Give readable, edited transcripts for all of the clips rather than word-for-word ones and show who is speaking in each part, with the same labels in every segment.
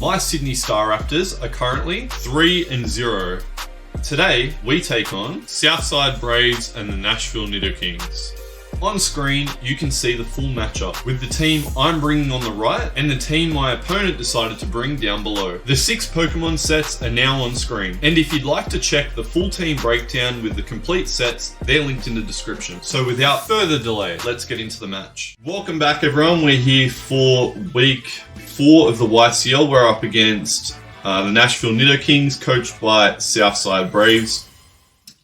Speaker 1: My Sydney Star Raptors are currently 3-0. Today, we take on SouthSideBraves and the Nashville Nidokings. On screen, you can see the full matchup with the team I'm bringing on the right and the team my opponent decided to bring down below. The 6 Pokemon sets are now on screen, and if you'd like to check the full team breakdown with the complete sets, they're linked in the description. So without further delay, let's get into the match. Welcome back everyone, we're here for week 4 of the YCL. We're up against the Nashville Nidokings, coached by SouthSideBraves.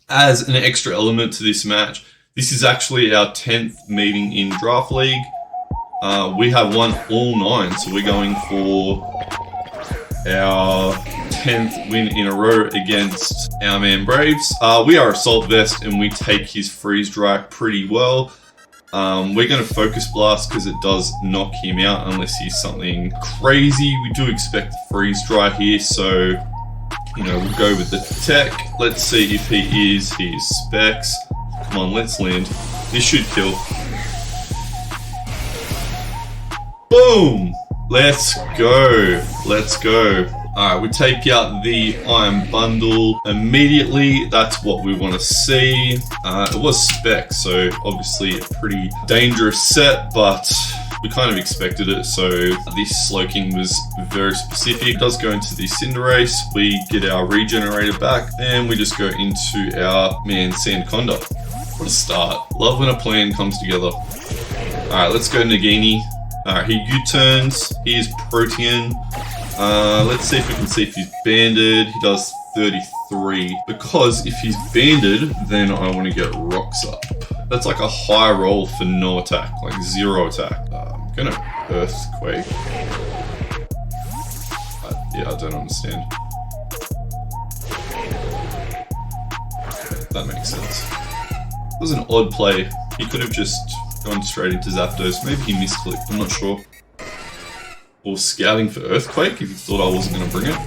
Speaker 1: As an extra element to this match, this is actually our 10th meeting in Draft League. We have won all 9, so we're going for our 10th win in a row against our man Braves. We are Assault Vest and we take his freeze dry pretty well. We're going to focus blast because it does knock him out unless he's something crazy. We do expect freeze dry here, so you know, we'll go with the tech. Let's see if he is his specs. Come on, let's land. This should kill. Boom! Let's go. Let's go. Alright, we take out the Iron Bundle immediately. That's what we want to see. It was spec, so obviously a pretty dangerous set, but we kind of expected it, so this Slow King was very specific. It does go into the Cinderace. We get our regenerator back, and we just go into our man Sandconda. What a start. Love when a plan comes together. Alright, let's go Nagini. Alright, he U-turns. He is Protean. Let's see if we can see if he's banded. He does 33. Because if he's banded, then I want to get rocks up. That's like a high roll for no attack, like 0 attack. I'm gonna Earthquake. Yeah, I don't understand. That makes sense. It was an odd play. He could have just gone straight into Zapdos. Maybe he misclicked, I'm not sure. Or scouting for Earthquake if he thought I wasn't going to bring it.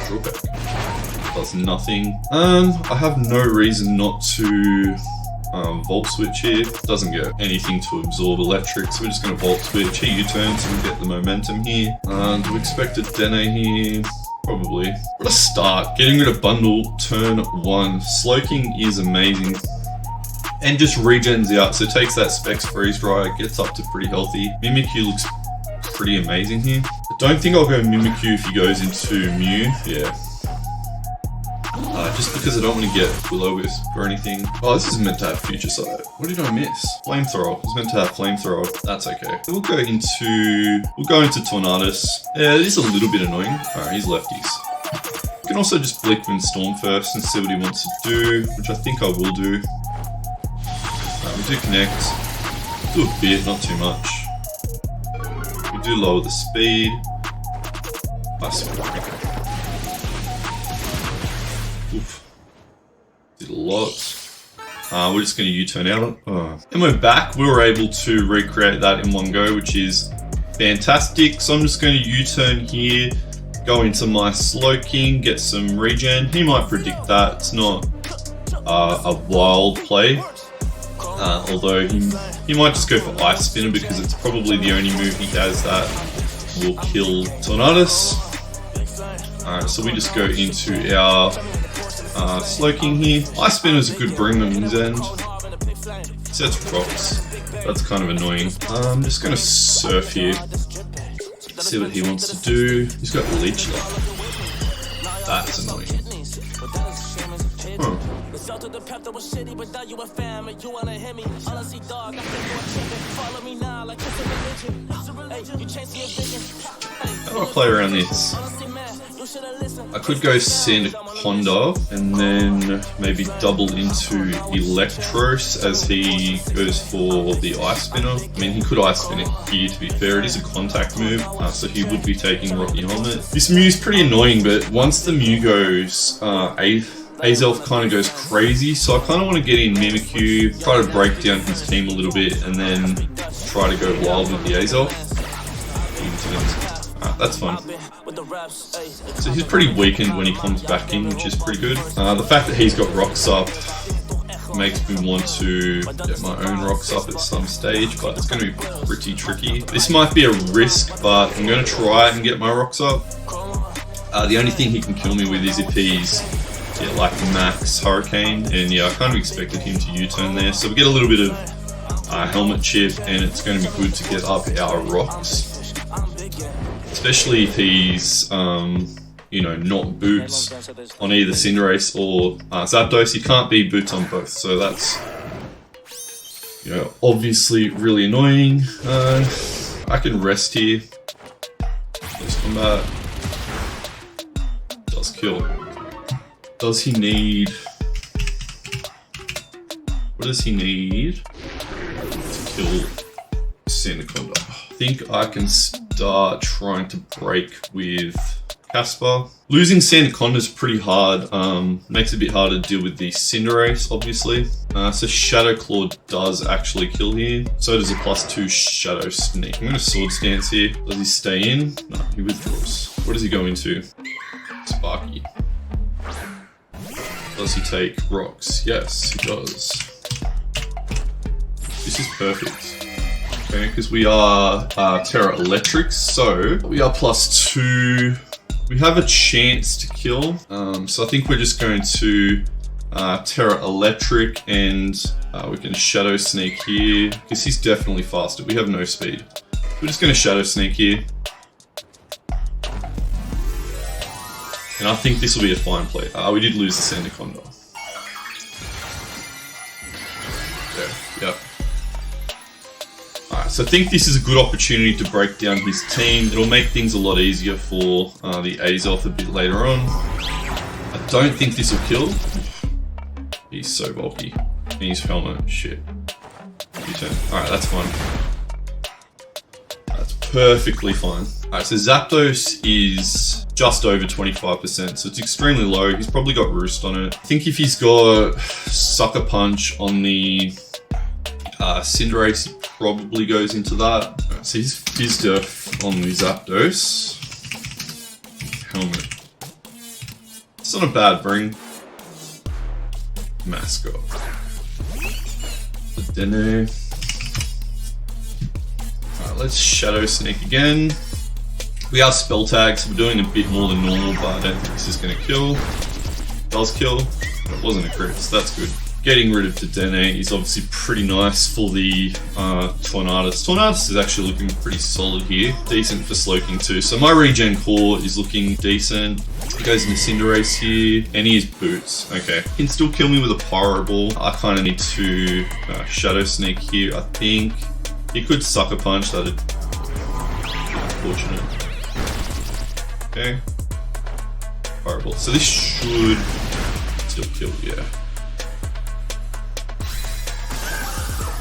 Speaker 1: Drawback. Does nothing. I have no reason not to Volt Switch here. Doesn't get anything to absorb electric, so we're just going to Volt Switch. He U-turns so we get the momentum here. Do we expect a Dene here? Probably. What a start. Getting rid of Bundle, turn 1. Slow King is amazing. And just regens out, so takes that Specs Freeze Dry, gets up to pretty healthy. Mimikyu looks pretty amazing here. I don't think I'll go Mimikyu if he goes into Mew. Yeah. Just because I don't want to get Will-O-Wisp or anything. Oh, this is meant to have Future Sight. What did I miss? Flamethrower. It's meant to have Flamethrower. That's okay. We'll go into Tornadus. Yeah, it is a little bit annoying. Alright, he's lefties. You can also just Blickwind Storm first and see what he wants to do, which I think I will do. We do connect. Do a bit, not too much. We do lower the speed. Oof. Did a lot. We're just going to U-turn out. And we're back. We were able to recreate that in one go, which is fantastic. So I'm just going to U-turn here, go into my Slow King, get some regen. He might predict that. It's not a wild play. Although he might just go for Ice Spinner because it's probably the only move he has that will kill Tornadus. Alright, so we just go into our Slow King here. Ice Spinner is a good bring on his end. Sets rocks. That's kind of annoying. I'm just going to Surf here. See what he wants to do. He's got Leech left. That's annoying. Huh. How do I play around this? I could go Sandconda and then maybe double into Electros as he goes for the Ice Spinner. I mean, he could Ice Spin it here, to be fair. It is a contact move, so he would be taking Rocky Helmet. This Mew's pretty annoying, but once the Mew goes Azelf kind of goes crazy, so I kind of want to get in Mimikyu, try to break down his team a little bit, and then try to go wild with the Azelf. That's fun. So he's pretty weakened when he comes back in, which is pretty good. The fact that he's got rocks up makes me want to get my own rocks up at some stage, but it's going to be pretty tricky. This might be a risk, but I'm going to try and get my rocks up. The only thing he can kill me with is if he's like max hurricane, and yeah, I kind of expected him to U-turn there. So we get a little bit of helmet chip, and it's going to be good to get up our rocks, especially if he's you know, not boots on either Cinderace or Zapdos. He can't be boots on both, so that's, you know, obviously really annoying. I can rest here. Close combat. Does kill. Does he need... What does he need to kill Sandaconda? I think I can start trying to break with Casper. Losing Sandaconda is pretty hard. Makes it a bit harder to deal with the Cinderace, obviously. So Shadow Claw does actually kill here. So does a +2 Shadow Sneak. I'm going to Sword Stance here. Does he stay in? No, he withdraws. What does he go into? Sparky. Does he take rocks? Yes, he does. This is perfect. Okay, because we are Terra Electrics, so we are +2. We have a chance to kill, so I think we're just going to Terra Electric, and we can Shadow Sneak here, because he's definitely faster. We have no speed. We're just going to Shadow Sneak here. And I think this will be a fine play. We did lose the Sandaconda. Okay, yep. Alright, so I think this is a good opportunity to break down his team. It'll make things a lot easier for the Azelf a bit later on. I don't think this will kill. He's so bulky. And his helmet, shit. Alright, that's fine. That's perfectly fine. Alright, so Zapdos is just over 25%, so it's extremely low. He's probably got Roost on it. I think if he's got Sucker Punch on the Cinderace, he probably goes into that. Right, so he's Fizz on the Zapdos. Helmet. It's not a bad bring. Mascot. The Dene. Alright, let's Shadow Sneak again. We are spell tagged, so we're doing a bit more than normal, but I don't think this is going to kill. Does kill. But it wasn't a crit, so that's good. Getting rid of the Dene is obviously pretty nice for the Tornadus. Tornadus is actually looking pretty solid here. Decent for Slowking too. So my regen core is looking decent. He goes into Cinderace here, and he is Boots. Okay. He can still kill me with a Pyro Ball. I kind of need to Shadow Sneak here, I think. He could Sucker Punch, that'd be unfortunate. Okay. Fireball. So this should still kill, yeah.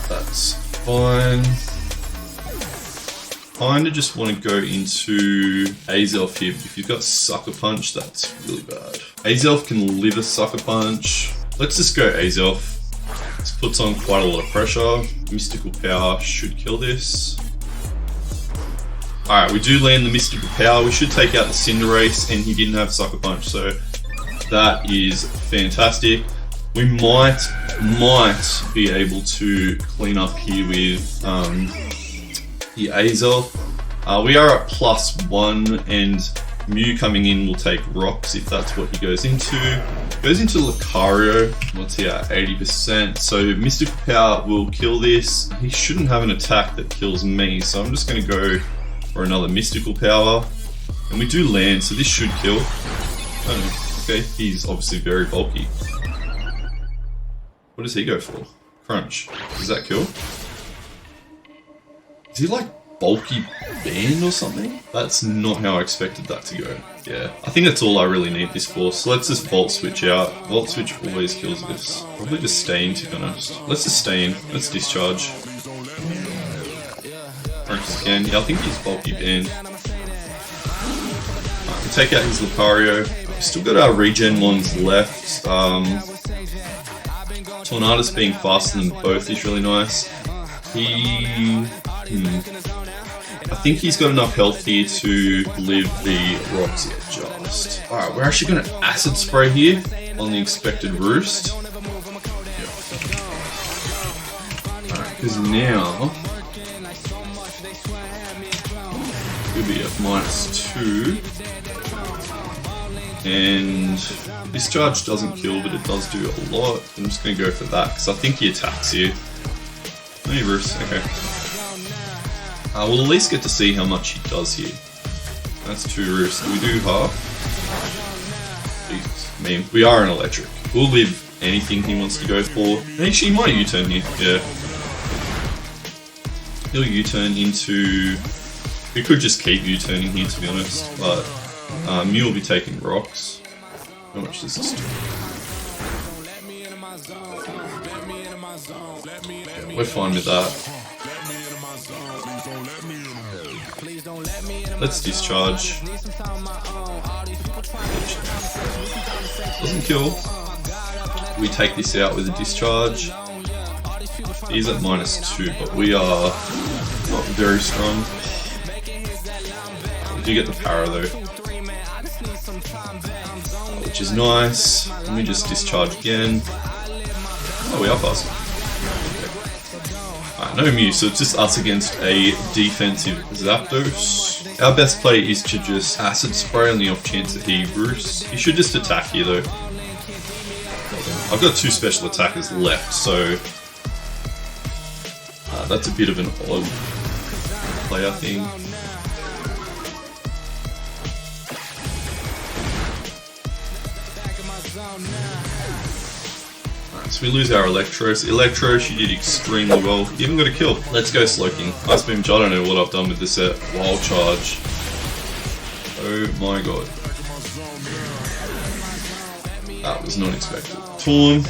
Speaker 1: That's fine. Kinda just want to go into Azelf here, but if you've got Sucker Punch, that's really bad. Azelf can live a Sucker Punch. Let's just go Azelf. This puts on quite a lot of pressure. Mystical Power should kill this. Alright, we do land the Mystical Power. We should take out the Cinderace, and he didn't have Sucker Punch, so that is fantastic. We might be able to clean up here with the Azelf. We are at +1, and Mew coming in will take rocks if that's what he goes into. Goes into Lucario. What's he at? 80%. So Mystical Power will kill this. He shouldn't have an attack that kills me, so I'm just going to go for another Mystical Power. And we do land, so this should kill. Oh, okay, he's obviously very bulky. What does he go for? Crunch. Does that kill? Is he like bulky band or something? That's not how I expected that to go. Yeah, I think that's all I really need this for. So let's just Volt Switch out. Volt Switch always kills this. Probably just stay in, to be honest. Let's just stay in. Let's discharge. Crunch again. Yeah, I think he's bulky band. Alright, we take out his Lucario. We've still got our regen ones left. Tornadus being faster than both is really nice. I think he's got enough health here to live the rocks yet, just. Alright, we're actually going to Acid Spray here on the expected Roost. Yep. Because now he'll be at -2. And discharge doesn't kill, but it does do a lot. I'm just going to go for that because I think he attacks here. Maybe Bruce, okay. We'll at least get to see how much he does here. That's 2 roofs. Do we do half? Jesus. I mean, we are an electric. We'll live anything he wants to go for. Actually, he might U-turn here. Yeah. He'll U-turn into... We could just keep U-turning here, to be honest. But Mew will be taking rocks. How much does this do? Yeah, we're fine with that. Let's discharge. Doesn't kill. We take this out with a discharge. He's at -2, but we are not very strong. We do get the power though, which is nice. Let me just discharge again. Oh, we are fast. No Mew, so it's just us against a defensive Zapdos. Our best play is to just acid spray on the off chance that he Bruce. He should just attack here though. I've got 2 special attackers left, so that's a bit of an odd play, I think. So we lose our Electros. Electro, she did extremely well. Even got a kill. Let's go Slowking. Ice Beam. I don't know what I've done with this set. Wild Charge. Oh my god. That was not expected. Torn.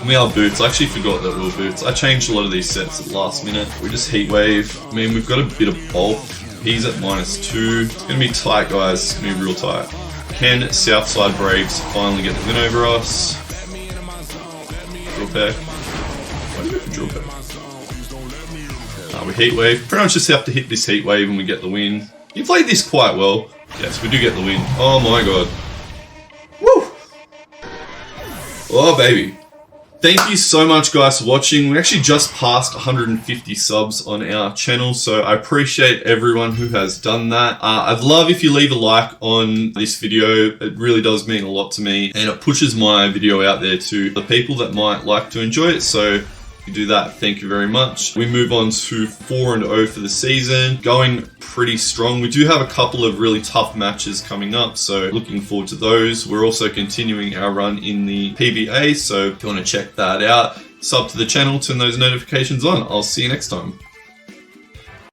Speaker 1: We are Boots. I actually forgot that we were Boots. I changed a lot of these sets at the last minute. We just Heat Wave. I mean, we've got a bit of bulk. He's at -2. It's going to be tight, guys. It's going to be real tight. Can SouthSideBraves finally get the win over us? Drill Peck. Why do we go for Drill Peck? We Heat Wave. Pretty much just have to hit this Heat Wave and we get the win. You played this quite well. Yes, we do get the win. Oh my god. Woo! Oh baby. Thank you so much guys for watching. We actually just passed 150 subs on our channel, so I appreciate everyone who has done that. I'd love if you leave a like on this video. It really does mean a lot to me, and it pushes my video out there to the people that might like to enjoy it. So if you do that, thank you very much. We move on to 4-0 for the season, going pretty strong. We do have a couple of really tough matches coming up, so looking forward to those. We're also continuing our run in the PBA, so if you want to check that out, sub to the channel, turn those notifications on. I'll see you next time.